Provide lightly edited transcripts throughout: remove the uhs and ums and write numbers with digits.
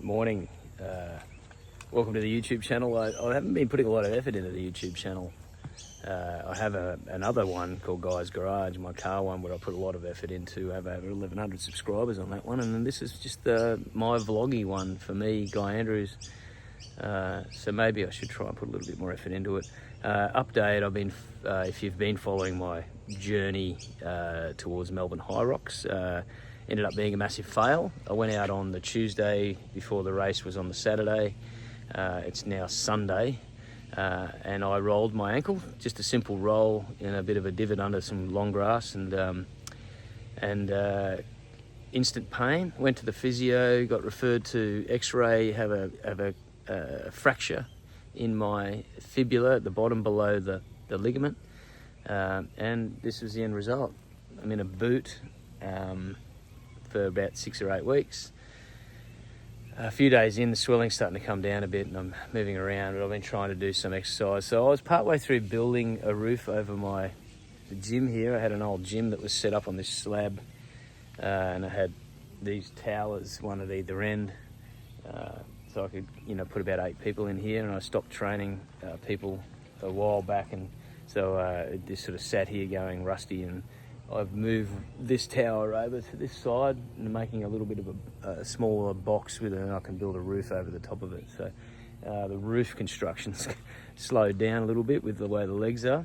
Morning. Welcome to the YouTube channel. I haven't been putting a lot of effort into the YouTube channel. I have another one called Guy's Garage, my car one, where I put a lot of effort into. I have over 1,100 subscribers on that one, and then this is just my vloggy one for me, Guy Andrews. So maybe I should try and put a little bit more effort into it. Update, I've been, if you've been following my journey towards Melbourne Hyrox, ended up being a massive fail. I went out on the Tuesday before the race was on the Saturday. It's now Sunday, and I rolled my ankle, just a simple roll in a bit of a divot under some long grass, and instant pain. Went to the physio, got referred to X-ray, have a fracture in my fibula at the bottom below the ligament, and this was the end result. I'm in a boot for about 6 or 8 weeks. A few days in, the swelling's starting to come down a bit and I'm moving around, but I've been trying to do some exercise. So I was partway through building a roof over the gym here. I had an old gym that was set up on this slab, and I had these towers, one at either end, so I could, put about 8 people in here. And I stopped training people a while back, and so it just sort of sat here going rusty, and I've moved this tower over to this side and making a little bit of a smaller box with it, and I can build a roof over the top of it. So the roof construction's slowed down a little bit with the way the legs are,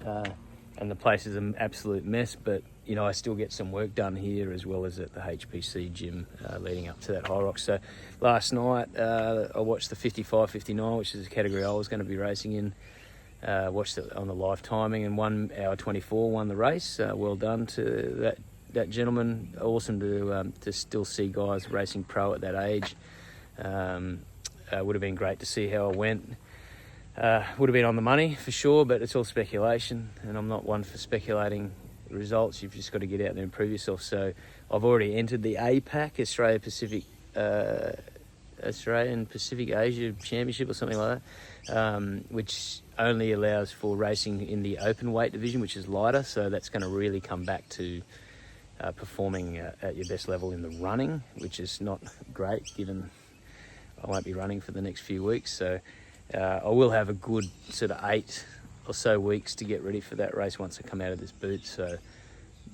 and the place is an absolute mess, but I still get some work done here as well as at the HPC gym leading up to that Hyrox. So last night I watched the 55-59, which is the category I was going to be racing in. Watched it on the live timing, and 1 hour 24 won the race. Well done to that gentleman. Awesome to still see guys racing pro at that age. Would have been great to see how it went. Would have been on the money for sure, but it's all speculation, and I'm not one for speculating results. You've just got to get out there and prove yourself. So I've already entered the APAC, Australian Pacific Asia Championship or something like that, which only allows for racing in the open weight division, which is lighter. So that's going to really come back to performing at your best level in the running, which is not great given I won't be running for the next few weeks. So I will have a good sort of 8 or so weeks to get ready for that race once I come out of this boot. So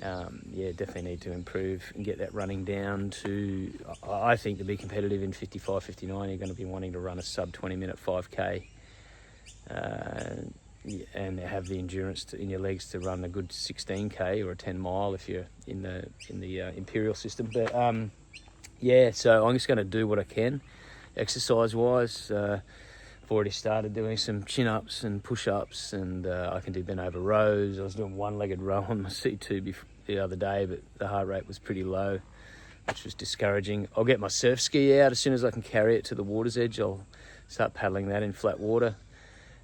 definitely need to improve and get that running down to, I think, to be competitive in 55-59, you're going to be wanting to run a sub 20-minute 5K, and have the endurance in your legs to run a good 16K or a 10 mile if you're in the imperial system. But so I'm just going to do what I can exercise wise. I've already started doing some chin-ups and push-ups, and I can do bent over rows. I was doing one-legged row on my C2 the other day, but the heart rate was pretty low, which was discouraging. I'll get my surf ski out as soon as I can carry it to the water's edge. I'll start paddling that in flat water.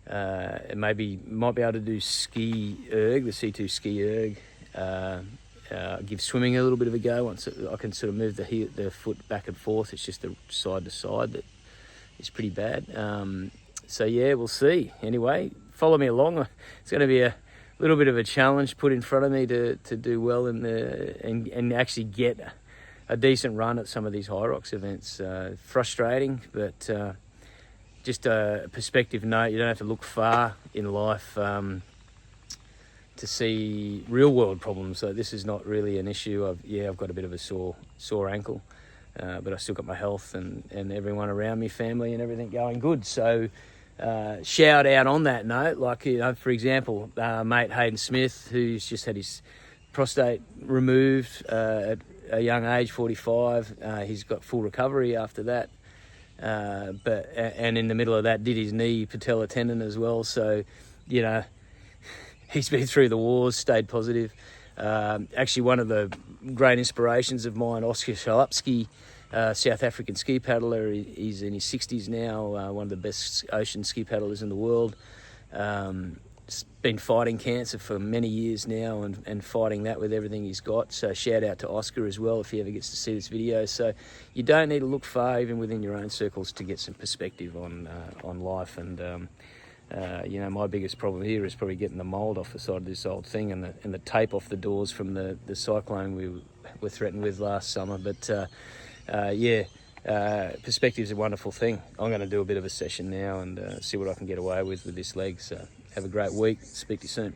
And might be able to do ski erg, the C2 ski erg. Give swimming a little bit of a go once I can sort of move the foot back and forth. It's just the side to side that is pretty bad. So we'll see. Anyway, follow me along. It's going to be a little bit of a challenge put in front of me to do well and actually get a decent run at some of these Hyrox events. Frustrating, but just a perspective note, you don't have to look far in life to see real world problems. So this is not really an issue of, I've got a bit of a sore ankle, but I still got my health and everyone around me, family and everything going good. So shout out on that note, like, for example, mate Hayden Smith, who's just had his prostate removed at a young age, 45. He's got full recovery after that. And in the middle of that did his knee patella tendon as well. So, he's been through the wars, stayed positive. Actually, one of the great inspirations of mine, Oscar Shalupski, South African ski paddler. He's in his 60s now, one of the best ocean ski paddlers in the world. Been fighting cancer for many years now and fighting that with everything he's got. So shout out to Oscar as well if he ever gets to see this video. So you don't need to look far, even within your own circles, to get some perspective on life. And my biggest problem here is probably getting the mould off the side of this old thing and the tape off the doors from the cyclone we were threatened with last summer. But Perspective's a wonderful thing. I'm going to do a bit of a session now and see what I can get away with this leg. So have a great week. Speak to you soon.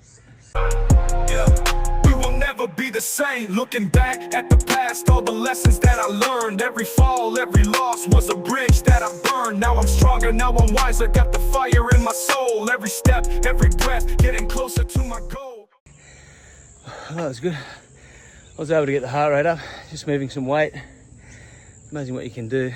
Yeah. We will never be the same. Looking back at the past, all the lessons that I learned. Every fall, every loss was a bridge that I burned. Now I'm stronger, now I'm wiser. Got the fire in my soul. Every step, every breath, getting closer to my goal. Oh, that was good. I was able to get the heart rate up, just moving some weight. Amazing what you can do.